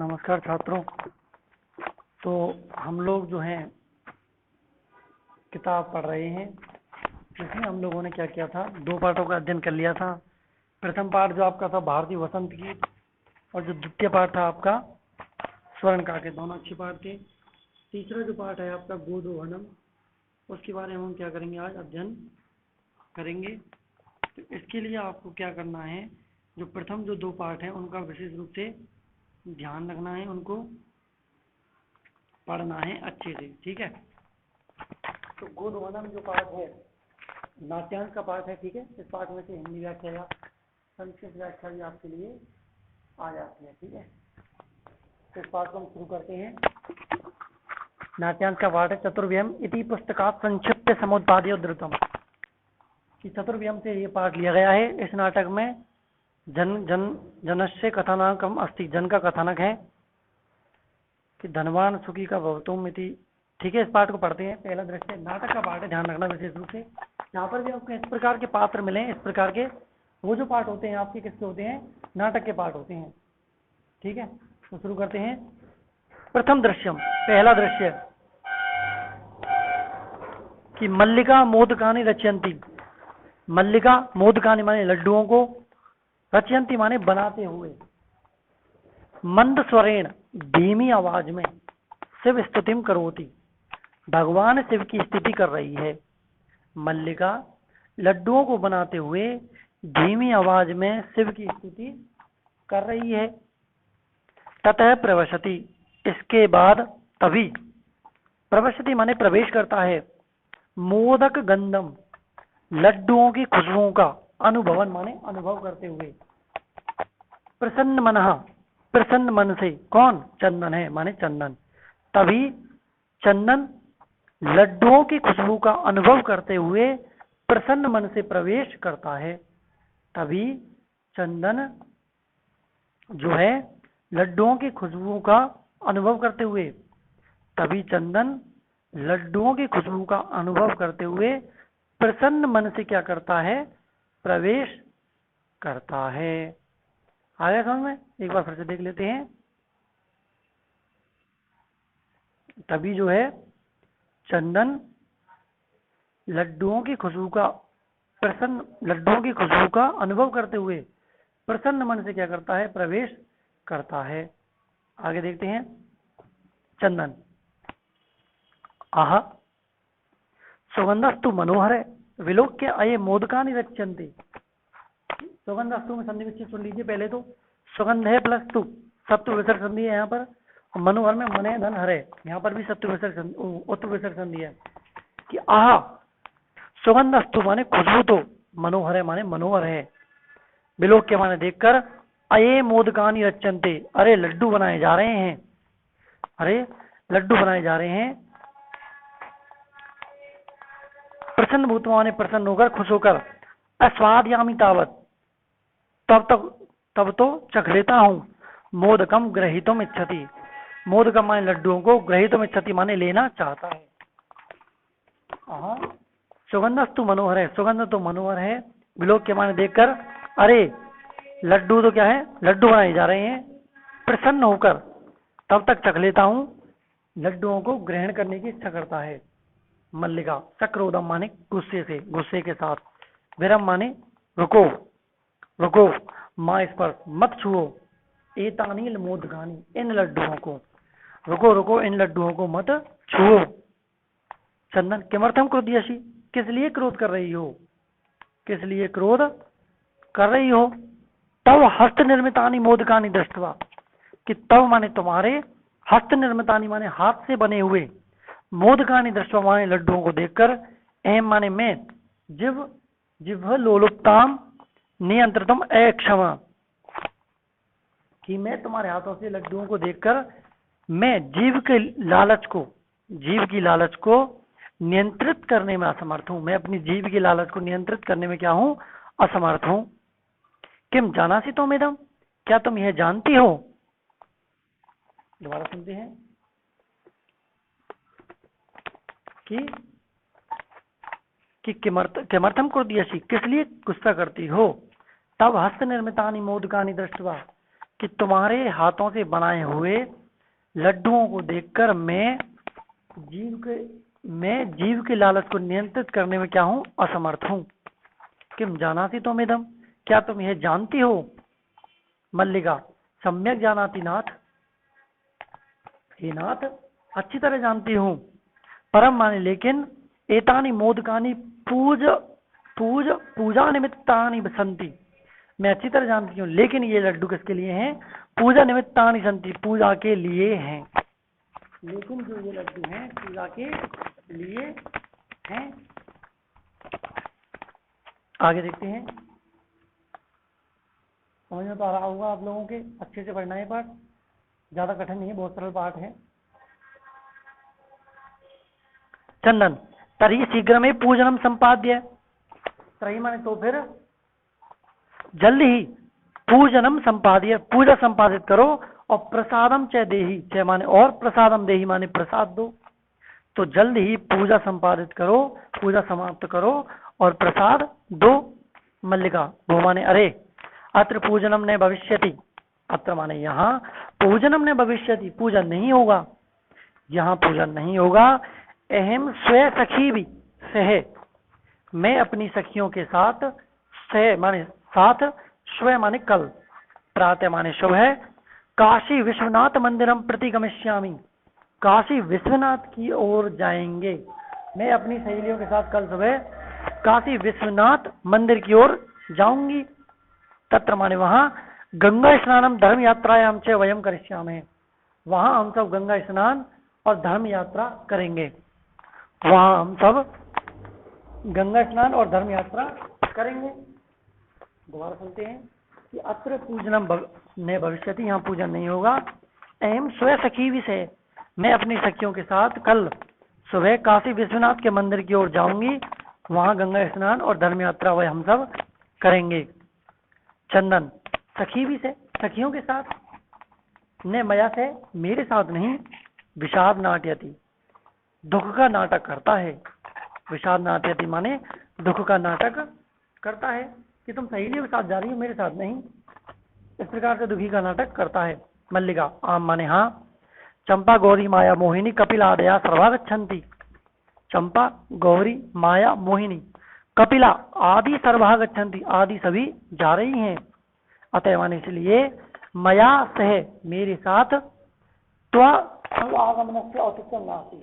नमस्कार छात्रों। तो हम लोग जो हैं किताब पढ़ रहे हैं, जिसमें हम लोगों ने क्या किया था, दो पाठों का अध्ययन कर लिया था। प्रथम पाठ जो आपका था भारतीय वसंत गीत, और जो द्वितीय पाठ था आपका स्वर्ण काव्य, दोनों अच्छे पाठ थे। तीसरा जो पाठ है आपका गोदोहनम, उसके बारे में हम क्या करेंगे, आज अध्ययन करेंगे। तो इसके लिए आपको क्या करना है, जो प्रथम जो दो पाठ हैं उनका विशेष रूप से ध्यान रखना है, उनको पढ़ना है अच्छे से, ठीक है। तो गोदोहनम जो पाठ है नाट्यांश का पाठ है, ठीक है। इस पाठ में से हिंदी व्याख्या या संस्कृत व्याख्या भी आपके लिए आ जाती है, ठीक है। तो इस पाठ को हम शुरू करते हैं। नाट्यांश का पाठ है चतुर्व्यम इति पुस्तकात् संक्षिप्त समुत्पाद्य उद्धृतम्। कि चतुर्व्यम से ये पाठ लिया गया है। इस नाटक में जनस्य कथानकम अस्ति, जन का कथानक है कि धनवान सुखी का भवतुम इति, ठीक है। इस पाठ को पढ़ते हैं। पहला दृश्य नाटक का पाठ है, ध्यान रखना विशेष रूप से। यहाँ पर भी आपको इस प्रकार के पात्र मिले, इस प्रकार के वो जो पाठ होते हैं आपके किसके होते हैं, नाटक के पाठ होते हैं, ठीक है। तो शुरू करते हैं। प्रथम दृश्यम, पहला दृश्य कि मल्लिका मोदकानि रचयन्ति। मल्लिका मोदकानि माने लड्डुओं को, रचयन्ति माने बनाते हुए, मंद स्वरेण धीमी आवाज में शिव स्तुतिम करोति, भगवान शिव की स्तुति कर रही है। मल्लिका लड्डुओं को बनाते हुए धीमी आवाज में शिव की स्तुति कर रही है। ततः प्रवशति, इसके बाद तभी, प्रवशति माने प्रवेश करता है, मोदक गंधम लड्डुओं की खुशबुओं का, अनुभवन माने अनुभव करते हुए, प्रसन्न मनः प्रसन्न मन से, कौन, चंदन है माने चंदन। तभी चंदन लड्डुओं की खुशबू का अनुभव करते हुए प्रसन्न मन से प्रवेश करता है। तभी चंदन जो है लड्डुओं की खुशबू का अनुभव करते हुए, तभी चंदन लड्डुओं की खुशबू का अनुभव करते हुए प्रसन्न मन से क्या करता है, प्रवेश करता है। आगे समझ में, एक बार फिर से देख लेते हैं। तभी जो है चंदन लड्डुओं की खुशबू का लड्डुओं की खुशबू का अनुभव करते हुए प्रसन्न मन से क्या करता है, प्रवेश करता है। आगे देखते हैं। चंदन आह सुगंधस्तु मनोहर विलोक्य अये मोदकानि रच्यन्ते। सुगंधस्तु में संधि विच्छेद सुन लीजिए पहले। तो सुगंध है प्लस तु, सत्व विसर्ग संधि है यहाँ पर। मनोहर में मने धन हरे, यहाँ पर भी सत्व विसर्ग उत्व विसर्ग संधि है कि आह सुगंधस्तु माने खुशबू तो, मनोहर है माने मनोहर है, विलोक्य माने देखकर, अये मोदकानि रच्यन्ते अरे लड्डू बनाए जा रहे हैं, अरे लड्डू बनाए जा रहे हैं। प्रसन्न भूतवा ने प्रसन्न होकर, खुश होकर, अस्वादयामि तावत तब तो चख लेता हूँ, मोदकम ग्रहीतुम इच्छति, मोदकम माने लड्डुओं को, ग्रहीतुम इच्छति माने लेना चाहता है। सुगंधस्तु मनोहर है, सुगंध तो मनोहर है, विलोक्य माने देखकर, अरे लड्डू तो क्या है, लड्डू बनाए जा रहे हैं, प्रसन्न होकर तब तक चख लेता हूँ, लड्डुओं को ग्रहण करने की इच्छा करता है। मल्लिका सक्रोधम माने गुस्से से, गुस्से के साथ, विरम माने रुको, रुको, माँ स्पर्श मत छुओ, एतानील मोदकानी इन लड्डुओं को, रुको रुको इन लड्डुओं को मत छुओ। चंदन किमर्थम क्रोध्यसि, किस लिए क्रोध कर रही हो, किस लिए क्रोध कर रही हो। तव हस्त निर्मितानि मोदकानि दृष्ट्वा, कि तव माने तुम्हारे, हस्त निर्मितानि माने हाथ से बने हुए, मोदकानि दृष्ट्वा माने लड्डुओं को देखकर, एम माने मैं, जिह्व लोलुप्ताम नियंत्रितम अक्षमा, कि मैं तुम्हारे हाथों से लड्डुओं को देखकर मैं जीव के लालच को, जीव की लालच को नियंत्रित करने में असमर्थ हूं, मैं अपनी जीव की लालच को नियंत्रित करने में क्या हूं, असमर्थ हूं। किम जानासि त्वमेदं, क्या तुम यह जानती हो। दोबारा सुनते हैं कि किमर्थम क्रोध्यसि, किस लिए गुस्सा करती हो। तब हस्त निर्मितानि मोदकानि दृष्ट्वा, कि तुम्हारे हाथों से बनाए हुए लड्डुओं को देखकर मैं जीव के लालच को नियंत्रित करने में क्या हूँ, असमर्थ हूँ। किम जानाति त्वमिदं, क्या तुम यह जानती हो। मल्लिका सम्यक जानाति नाथ, हे नाथ अच्छी तरह जानती हूँ। परम माने लेकिन, एतानि मोदकानि पूजा निमित्तानि सन्ति, मैं अच्छी तरह जानती हूँ, लेकिन ये लड्डू किसके लिए हैं, पूजा निमित्तानि सन्ति, पूजा के लिए हैं। लेकिन जो ये लड्डू हैं पूजा के लिए हैं। आगे देखते हैं। समझ में तो आ रहा होगा आप लोगों के, अच्छे से पढ़ना है पाठ, ज्यादा कठिन नहीं है, बहुत सरल पाठ है। चंदन तरी शीघ्र में पूजनम संपाद्य, तरी माने तो फिर जल्दी ही, पूजनम संपाद्य पूजा संपादित करो, और प्रसादम च देहि, च माने और, प्रसादम देहि माने प्रसाद दो। तो जल्द ही पूजा संपादित करो, पूजा समाप्त करो और प्रसाद दो। मल्लिका वो माने अरे, अत्र पूजनम न भविष्यति, अत्र माने यहाँ, पूजनम न भविष्यति पूजन नहीं होगा, यहाँ पूजन नहीं होगा। अहम स्व सखी भी सह, मैं अपनी सखियों के साथ, सह माने साथ, स्व माने कल, प्रातः माने सुबह, काशी विश्वनाथ मंदिरम प्रति गमिष्यामि, काशी विश्वनाथ की ओर जाएंगे। मैं अपनी सहेलियों के साथ कल सुबह काशी विश्वनाथ मंदिर की ओर जाऊंगी। तत्र माने वहां, गंगा स्नानम धर्म यात्रायाम च वयम करिष्यामहे, वहां हम सब गंगा स्नान और धर्म यात्रा करेंगे। वहां हम सब गंगा स्नान और धर्म यात्रा करेंगे। दोबारा सुनते हैं कि अत्र पूजनम न भविष्यति, यहाँ पूजन नहीं होगा। अहम स्व सखी विषय, मैं अपनी सखियों के साथ कल सुबह काशी विश्वनाथ के मंदिर की ओर जाऊंगी, वहां गंगा स्नान और धर्म यात्रा वह हम सब करेंगे। चंदन सखी विषय, सखियों के साथ, न मया से मेरे साथ नहीं, विषाद नाट्यति दुख का नाटक करता है। विषाद नाट्यति माने दुख का नाटक करता है, कि तुम सहेलियों के साथ जा रही हो, मेरे साथ नहीं, इस प्रकार से दुखी का नाटक करता है। मल्लिका आम माने हाँ। चंपा गौरी माया मोहिनी कपिल आदया सर्वा गच्छन्ति, चंपा गौरी माया मोहिनी कपिला आदि सर्वा गच्छन्ति, आदि सभी जा रही हैं। अतः माने इसलिए, मया सह मेरे साथ, आगमन से औचित्यम नास्ति,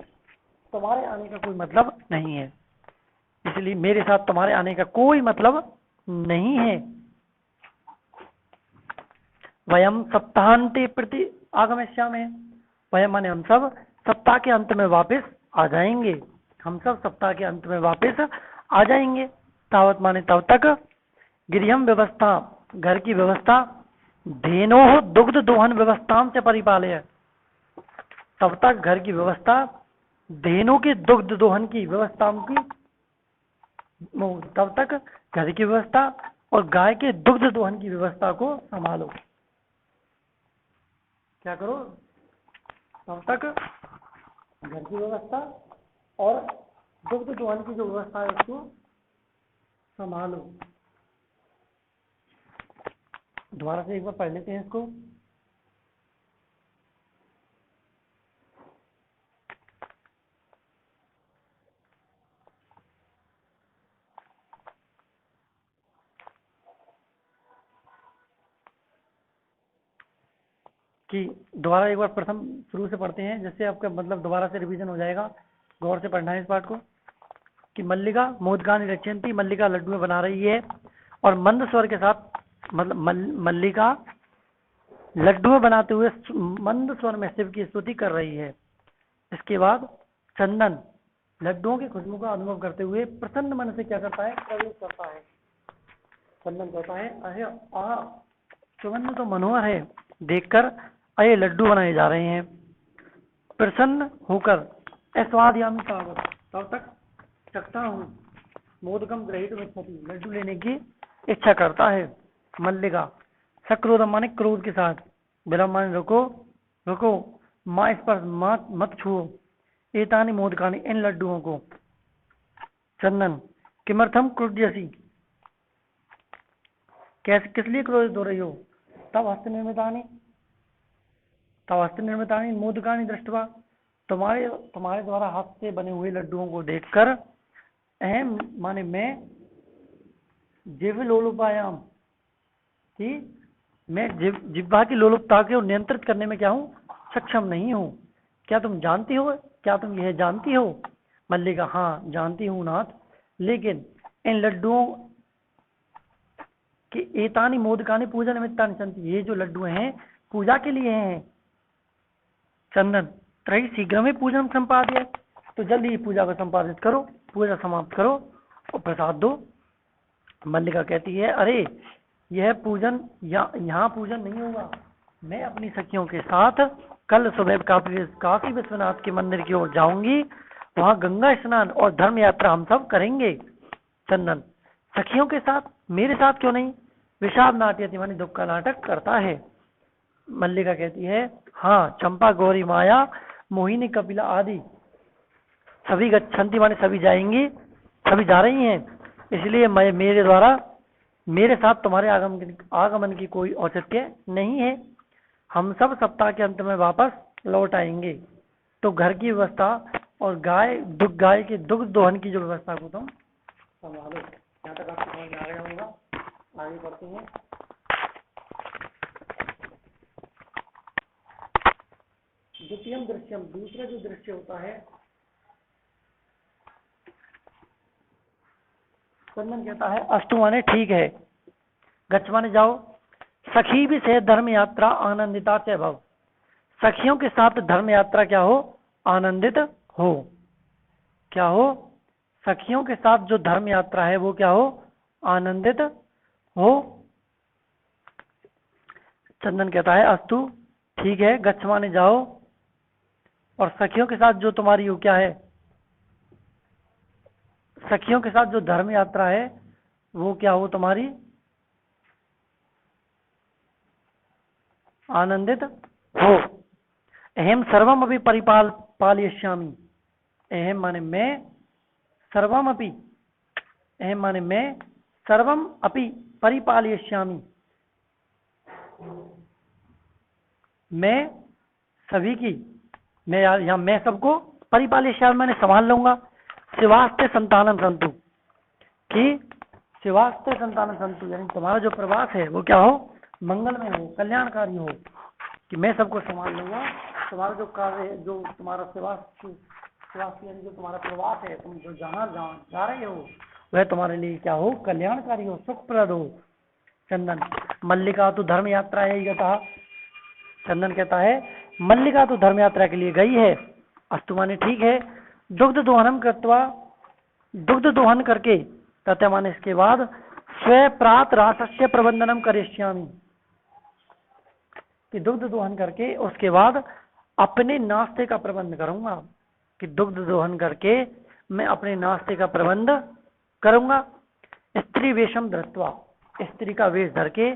तुम्हारे आने का कोई मतलब नहीं है, इसलिए मेरे साथ तुम्हारे आने का कोई मतलब नहीं है। वयम सप्ताहांते प्रति आगमिष्यामहे, वयम माने हम सब सप्ताह के अंत में वापस आ जाएंगे, हम सब सप्ताह के अंत में वापस आ जाएंगे। तावत माने तब तक, गृहम व्यवस्था घर की व्यवस्था, धेनो दुग्ध दोहन व्यवस्था से परिपालय, तब तक घर की व्यवस्था, धेनु के दुग्ध दोहन की व्यवस्था की, तब तक घर की व्यवस्था और गाय के दुग्ध दोहन की व्यवस्था को संभालो। क्या करो, तब तक घर की व्यवस्था और दुग्ध दोहन की जो व्यवस्था है उसको संभालो। दोबारा से एक बार पढ़ लेते हैं इसको। कि दोबारा एक बार प्रथम शुरू से पढ़ते हैं, जिससे आपका मतलब दोबारा से रिवीजन हो जाएगा। गौर से पढ़ना है इस पाठ को। कि मल्लिका मोदकानि रचयन्ति, मल्लिका लड्डू बना रही है, और मंद स्वर के साथ, मतलब मल्लिका लड्डू बनाते हुए मंद स्वर में शिव की स्तुति कर रही है। इसके बाद चंदन लड्डुओं की खुशबू का अनुभव करते हुए प्रसन्न मन से क्या करता है, प्रवेश करता है। चंदन कहता है, अरे आ सुगंध तो मनोहर है, देखकर अये लड्डू बनाए जा रहे हैं। प्रसन्न होकर अस्वादयामि तावत्, तब तक चखता हूँ। मोदकम ग्रहीतुम् इच्छति, लड्डू लेने की इच्छा करता है। मल्लिका सक्रोधम माने क्रोध के साथ, विलंब माने रुको रुको, माँ स्पर्श मत छुओ, एतानि मोदकानि इन लड्डुओं को। चंदन किमर्थम क्रुध्यसि, कैसे किस लिए क्रोधित हो रही हो। तव हस्तनिर्मितानि मोदकानि दृष्ट्वा, तुम्हारे द्वारा हाथ से बने हुए लड्डुओं को देखकर, अहम माने मैं, जिह्वलोलुपायाम कि मैं जिह्वा की लोलुपता को नियंत्रित करने में क्या हूँ, सक्षम नहीं हूँ। क्या तुम जानती हो, क्या तुम यह जानती हो? मल्लिका, हाँ जानती हूँ नाथ, लेकिन इन लड्डुओं कि एतानी मोदकानि पूजा निमित्तानि सन्ति, ये जो लड्डू हैं पूजा के लिए हैं। चंदन, त्रयी शीघ्र में पूजन संपाद्य, तो जल्दी ही पूजा को संपादित करो, पूजा समाप्त करो और प्रसाद दो। मल्लिका कहती है, अरे यह पूजन यहाँ पूजन नहीं होगा, मैं अपनी सखियों के साथ कल सुबह काशी विश्वनाथ के मंदिर की ओर जाऊंगी, वहाँ गंगा स्नान और धर्म यात्रा हम सब करेंगे। चंदन, सखियों के साथ, मेरे साथ क्यों नहीं? विषाद नाट्यति मानी दुख का नाटक करता है। मल्लिका कहती है, हाँ चंपा गौरी माया मोहिनी कपिला आदि सभी गच्छन्ति माने सभी जाएंगी, सभी जा रही हैं, इसलिए मैं मेरे साथ तुम्हारे आगमन की कोई औचित्य नहीं है। हम सब सप्ताह के अंत में वापस लौट आएंगे, तो घर की व्यवस्था और गाय के दुग्ध दोहन की जो व्यवस्था को तुम संभालो। यहाँ तक आपको समझ में आ गया होगा, आगे बढ़ते हैं। द्वितीयम दृश्यम, दूसरा जो दृश्य होता है, चंदन कहता है अस्तु माने ठीक है, गच्छ माने जाओ, सखी भी से धर्म यात्रा आनंदिता च भव, सखियों के साथ धर्म यात्रा क्या हो, आनंदित हो। क्या हो? सखियों के साथ जो धर्म यात्रा है वो क्या हो, आनंदित हो। चंदन कहता है अस्तु ठीक है, गच्छ माने जाओ, और सखियों के साथ जो तुम्हारी वो क्या है, सखियों के साथ जो धर्म यात्रा है वो क्या हो तुम्हारी, आनंदित हो। अहम सर्वम अपि पालयिष्यामि, अहम माने मैं, सर्वम अपि, अहम माने मैं, सर्वम अपि परिपालयिष्यामि, मैं सभी की, मैं सबको परिपालयिष्यामि माने संभाल लूंगा। शिवास्ते संतानम संतु, कि शिवास्ते संतानम संतु, यानी तुम्हारा जो प्रवास है वो क्या हो, मंगलमय हो, कल्याणकारी हो, कि मैं सबको संभाल लूंगा। तुम्हारा जो कार्य है, जो तुम्हारा शिवास यानी जो तुम्हारा प्रवास है, तुम जो जहाँ जा रहे हो वह तुम्हारे लिए क्या हो, कल्याणकारी हो, सुखप्रद हो। चंदन, मल्लिका तो धर्म यात्रा है यथा, चंदन कहता है मल्लिका तो धर्म यात्रा के लिए गई है। अस्तु माने ठीक है, दुग्ध दोहनम कृत्वा, दुग्ध दोहन करके, तथा माने इसके बाद, स्व प्रात रासस्य प्रबंधनम करिष्यामि, कि दुग्ध दोहन करके उसके बाद अपने नाश्ते का प्रबंध करूंगा, कि दुग्ध दोहन करके मैं अपने नाश्ते का प्रबंध करूंगा। स्त्री वेशम धृत्वा, स्त्री का वेश धर के,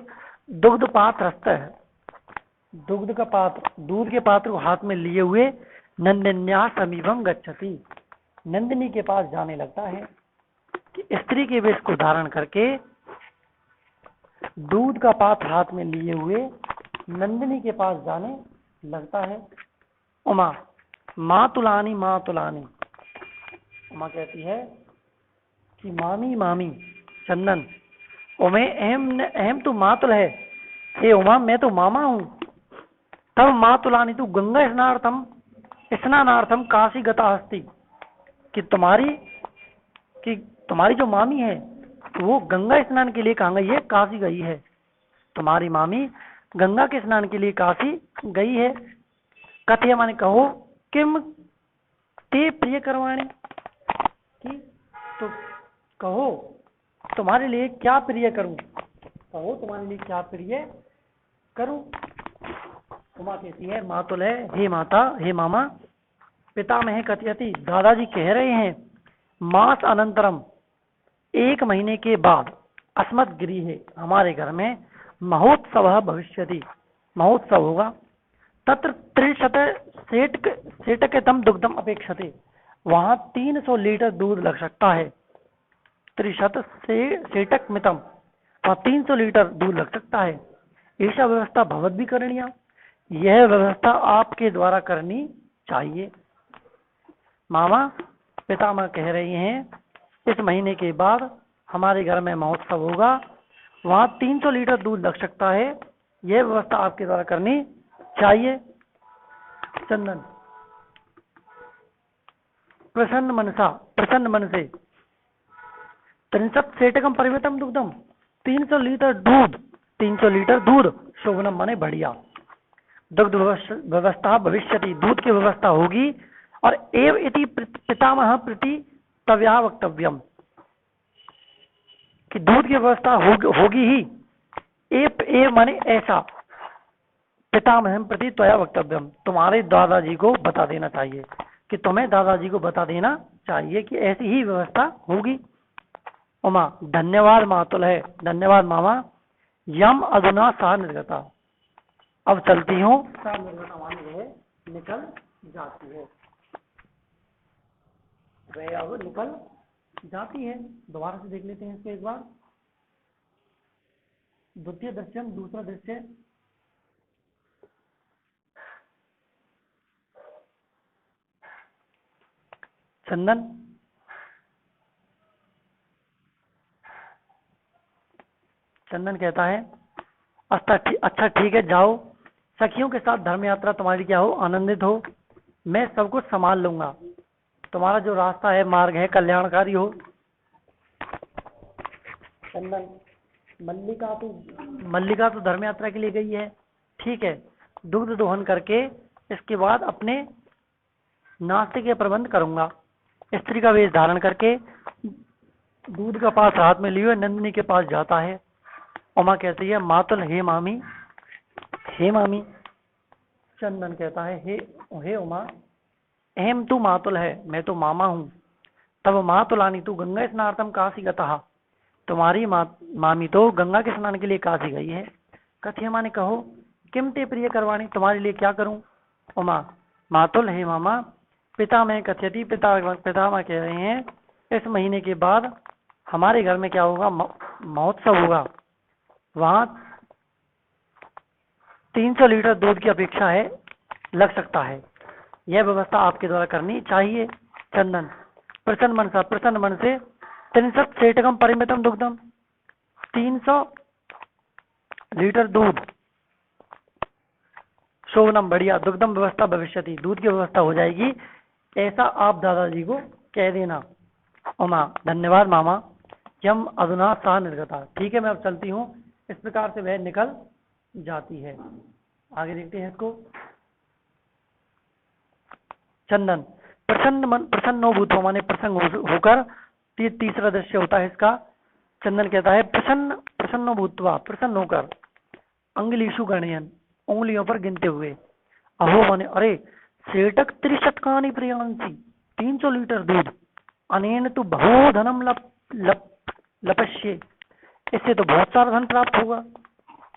दुग्ध पात्र रस्त है, दुग्ध का पात्र, दूध के पात्र को हाथ में लिए हुए, नंदिन्या समीपम गच्छति, नंदिनी के पास जाने लगता है, कि स्त्री के वेश को धारण करके दूध का पात्र हाथ में लिए हुए नंदिनी के पास जाने लगता है। उमा, मातुलानी मातुलानी, उमा कहती है कि मामी मामी। चंदन, उमे अहम तो मातुल है, हे उमा मैं तो मामा हूँ। तब मातुलानी तू गंगा स्नानार्थम काशी गता अस्ति, कि तुम्हारी जो मामी है वो गंगा स्नान के लिए कहाँ गई है, काशी गई है। तुम्हारी मामी गंगा के स्नान के लिए काशी गई है। कथय माने कहो, किम ते प्रिय करवाणी, कि तो कहो तुम्हारे लिए क्या प्रिय करूं, कहो तुम्हारे लिए क्या प्रिय करूं। उमा कहती है मातुल है, हे माता, हे मामा। पितामह कथयति, दादाजी कह रहे हैं, मास अनंतरम, 1 महीने के बाद, अस्मत् गृहे, हमारे घर में, महोत्सव भविष्यति, महोत्सव होगा। तत्र 300 सेटकतम दुग्धम अपेक्षते, वहां 300 लीटर दूध लग सकता है। 300 सेटक मितम, वहां 300 लीटर दूध लग सकता है। ऐसा व्यवस्था भवद्भिः करणीया, यह व्यवस्था आपके द्वारा करनी चाहिए। मामा पितामह कह रही हैं, इस महीने के बाद हमारे घर में महोत्सव होगा, वहां 300 लीटर दूध लग सकता है, यह व्यवस्था आपके द्वारा करनी चाहिए। चंदन प्रसन्न मन से 63 सेटकम परिमितम दुग्धम, 300 लीटर दूध शोभनम माने बढ़िया, दुग्ध व्यवस्था भविष्यति, दूध की व्यवस्था होगी, और एव इति पितामह प्रति तव्या वक्तव्यम, कि दूध की व्यवस्था होगी ही, एव माने ऐसा, पितामह प्रति त्वया वक्तव्यम, तुम्हारे दादाजी को बता देना चाहिए, कि तुम्हें दादाजी को बता देना चाहिए कि ऐसी ही व्यवस्था होगी। उमा धन्यवाद मातुल है, धन्यवाद मामा। यम अधुना सा निर्गता, अब चलती हूँ, सा निर्गता माने वह निकल जाती है, वह अब निकल जाती है। दोबारा से देख लेते हैं इसको एक बार। द्वितीय दृश्य, दूसरा दृश्य, चंदन कहता है, अच्छा ठीक है, जाओ, सखियों के साथ धर्म यात्रा तुम्हारी क्या हो, आनंदित हो, मैं सब कुछ संभाल लूंगा, तुम्हारा जो रास्ता है, मार्ग है, कल्याणकारी हो। चंदन मल्लिका तो धर्म यात्रा के लिए गई है, ठीक है, दुग्ध दोहन करके इसके बाद अपने नाश्ते के प्रबंध करूंगा। स्त्री का वेश धारण करके दूध का पास हाथ में लिए नंदिनी के पास जाता है। उमा कहती है, मातुल हे मामी, हे मामी। चंदन कहता है, हे उमा, अहम तू मातुल है, मैं तो मामा हूँ। तब मातुलानी तू गंगा स्नानार्थम काशी गतः, तुम्हारी मामी तो गंगा के स्नान के लिए काशी गई है। कथ्य माने कहो, किम ते प्रिय करवाणी, तुम्हारे लिए क्या करूं। उमा मातुल हे मामा, पिता में कथयति, पितामह कह रहे हैं, इस महीने के बाद हमारे घर में क्या होगा, महोत्सव होगा, वहां 300 लीटर दूध की अपेक्षा है, लग सकता है, यह व्यवस्था आपके द्वारा करनी चाहिए। चंदन प्रसन्न मन से 63 सेटकम परिमितम दुग्धम, 300 लीटर दूध शोभनम बढ़िया, दुग्धम व्यवस्था भविष्यति, दूध की व्यवस्था हो जाएगी, ऐसा आप दादाजी को कह देना। उमा धन्यवाद मामा। यम अधुना सा निर्गता, ठीक है, मैं अब चलती हूँ। इस प्रकार से वह निकल जाती है। आगे देखते हैं इसको। चंदन प्रसन्नो भूतो माने प्रसन्न होकर, तीसरा दृश्य होता है इसका। चंदन कहता है, प्रसन्नो भूतवा, प्रसन्न होकर, अंगुलीषु गणयन, उंगलियों पर गिनते हुए, अहो माने अरे, सेटक 63 प्रियांसी, 300 लीटर दूध, अनेन तो बहु धनम लपश्ये, इससे तो बहुत सारा धन प्राप्त होगा,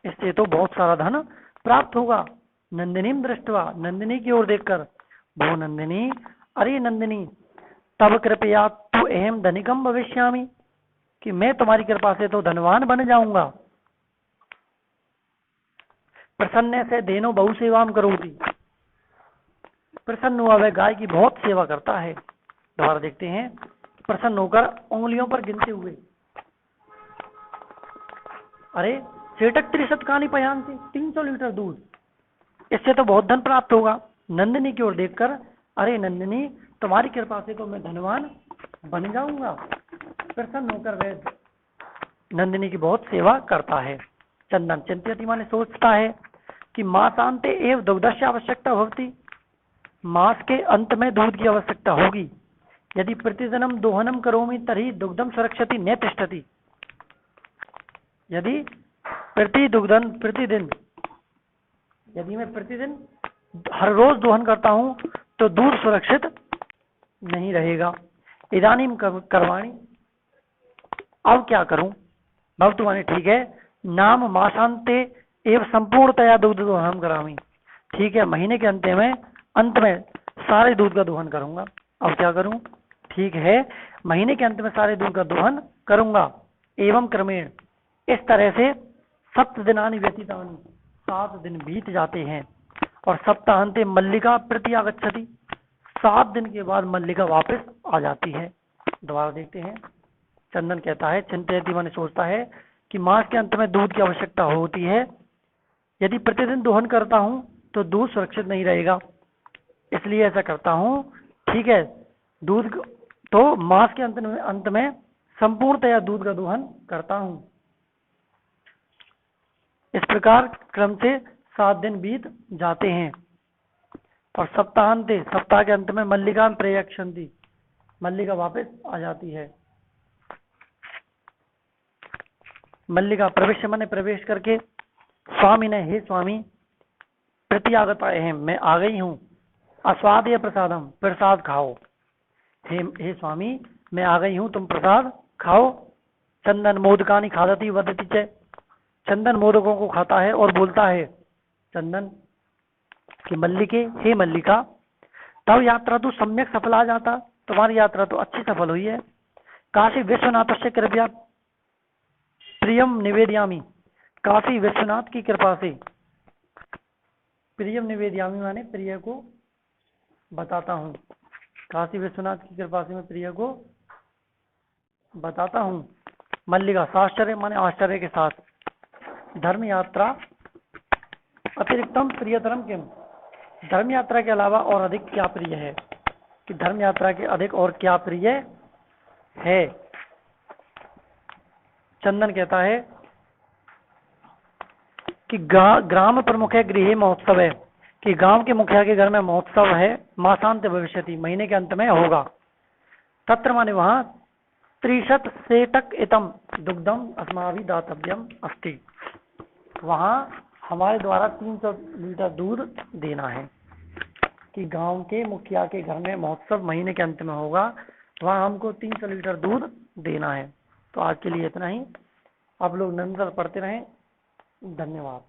इससे तो बहुत सारा धन प्राप्त होगा। नंदिनी दृष्टवा, नंदिनी की ओर देखकर, भो नंदिनी, अरे नंदिनी, तब कृपया तो अहम धनिकम भविष्यामि, कि मैं तुम्हारी कृपा से तो धनवान बन जाऊंगा। प्रसन्न से देनो बहु सेवाम करोति, प्रसन्न हुआ वह गाय की बहुत सेवा करता है। दोबारा देखते हैं। प्रसन्न होकर उंगलियों पर गिनते हुए, अरे सेटक 63 पयांसी, 300 लीटर दूध, इससे तो बहुत धन प्राप्त होगा। नंदिनी की ओर देखकर, अरे नंदिनी, तुम्हारी कृपा से तो मैं धनवान बन जाऊंगा। प्रसन्न होकर वह नंदिनी की बहुत सेवा करता है। चंदन चिंतयति माने सोचता है कि मासांते एव दुग्धस्य आवश्यकता होती, मास के अंत में दूध की आवश्यकता होगी। यदि प्रतिदिनम दोहनम करोमि तर्हि दुग्धम सुरक्षति न तिष्ठति, यदि प्रतिदिन यदि मैं प्रतिदिन हर रोज दोहन करता हूं तो दूध सुरक्षित नहीं रहेगा। इदानीम करवाणी, अब क्या करूं। भवतु माने ठीक है, नाम मासांते एवं संपूर्णतया दुग्ध दोहनम करामी, ठीक है, महीने के अंत में सारे दूध का दोहन करूंगा। अब क्या करूं, ठीक है, महीने के अंत में सारे दूध का दोहन करूंगा। एवं क्रमेण, इस तरह से सप्त दिनानि व्यतीतानि, 7 दिन बीत जाते हैं। और सप्ताहांते मल्लिका प्रत्यागच्छति, 7 दिन के बाद मल्लिका वापस आ जाती है। दोबारा देखते हैं। चंदन कहता है, चिंतयति माने सोचता है कि मास के अंत में दूध की आवश्यकता होती है। यदि प्रतिदिन दोहन करता हूं तो दूध सुरक्षित नहीं रहेगा, इसलिए ऐसा करता हूं। ठीक है, दूध तो मास के अंत में संपूर्णतया दूध का दोहन करता हूं। इस प्रकार क्रम से 7 दिन बीत जाते हैं। और सप्ताहांते, सप्ताह के अंत में मल्लिका प्रयक्षन्ति, मल्लिका वापस आ जाती है। मल्लिका प्रवेश माने प्रवेश करके, स्वामी ने, हे स्वामी, प्रत्यागता है, मैं आ गई हूँ। आस्वादय प्रसादम, प्रसाद खाओ। हे स्वामी, मैं आ गई हूँ, तुम प्रसाद खाओ। चंदन मोदकानि खादति वदति च, चंदन मोदकों को खाता है और बोलता है। चंदन कि मल्लिके, हे मल्लिका, तब यात्रा तो सम्यक सफला जाता, तुम्हारी यात्रा तो अच्छी सफल हुई है। काशी विश्वनाथ से कृपया प्रियम निवेदयामी, काशी विश्वनाथ की कृपा से, प्रियम निवेदयामी माने प्रिय को बताता हूँ। काशी विश्वनाथ की कृपा से मैं प्रिय को बताता हूँ। मल्लिका साश्चर्य माने आश्चर्य के साथ। धर्म यात्रा अतिरिक्तम प्रियतरम किम, धर्म यात्रा के अलावा और अधिक क्या प्रिय है, कि धर्म यात्रा के अधिक और क्या प्रिय है। चंदन कहता है कि ग्राम प्रमुख है गृह महोत्सव है, कि गांव के मुखिया के घर में महोत्सव है। मासांत भविष्यति, महीने के अंत में होगा। तत्र माने वहां 30 सेटक इतम दुग्धम अस्माभि दातव्यम अस्ति, वहां हमारे द्वारा 300 लीटर दूध देना है। कि गांव के मुखिया के घर में महोत्सव महीने के अंत में होगा, वहां हमको 300 लीटर दूध देना है। तो आज के लिए इतना ही। आप लोग निरंतर पढ़ते रहें। धन्यवाद।